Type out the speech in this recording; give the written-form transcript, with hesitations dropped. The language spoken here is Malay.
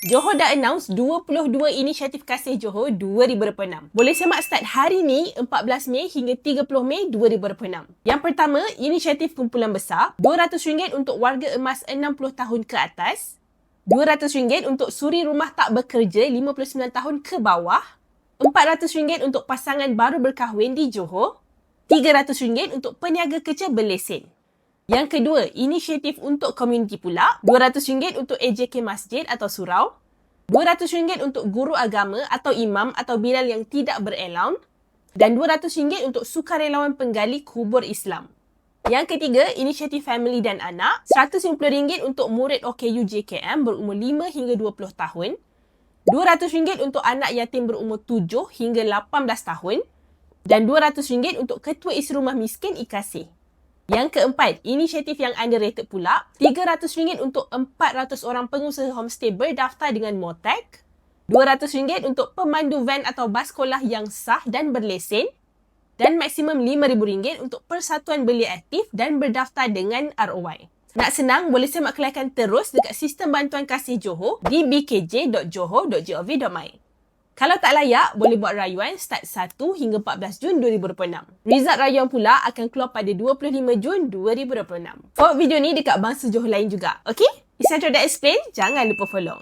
Johor dah announce 22 inisiatif kasih Johor 2026. Boleh semak start hari ni 14 Mei hingga 30 Mei 2026. Yang pertama, inisiatif kumpulan besar, RM200 untuk warga emas 60 tahun ke atas, RM200 untuk suri rumah tak bekerja 59 tahun ke bawah, RM400 untuk pasangan baru berkahwin di Johor, RM300 untuk peniaga kerja berlesen. Yang kedua, inisiatif untuk komuniti pula, RM200 untuk AJK masjid atau surau, RM200 untuk guru agama atau imam atau bilal yang tidak berellaun, dan RM200 untuk sukarelawan penggali kubur Islam. Yang ketiga, inisiatif family dan anak, RM150 untuk murid OKU JKM berumur 5 hingga 20 tahun, RM200 untuk anak yatim berumur 7 hingga 18 tahun, dan RM200 untuk ketua isi rumah miskin IKASih. Yang keempat, inisiatif yang underrated pula, RM300 untuk 400 orang pengusaha homestay berdaftar dengan MOTEC, RM200 untuk pemandu van atau bas sekolah yang sah dan berlesen, dan maksimum RM5,000 untuk persatuan belia aktif dan berdaftar dengan ROI. Nak senang, boleh semak kelaikan terus dekat sistem bantuan kasih Johor di bkj.johor.gov.my. Kalau tak layak, boleh buat rayuan start 1 hingga 14 Jun 2026. Result rayuan pula akan keluar pada 25 Jun 2026. Forward video ni dekat bangsa Johor lain juga. Okay? Isandra dah explain, jangan lupa follow.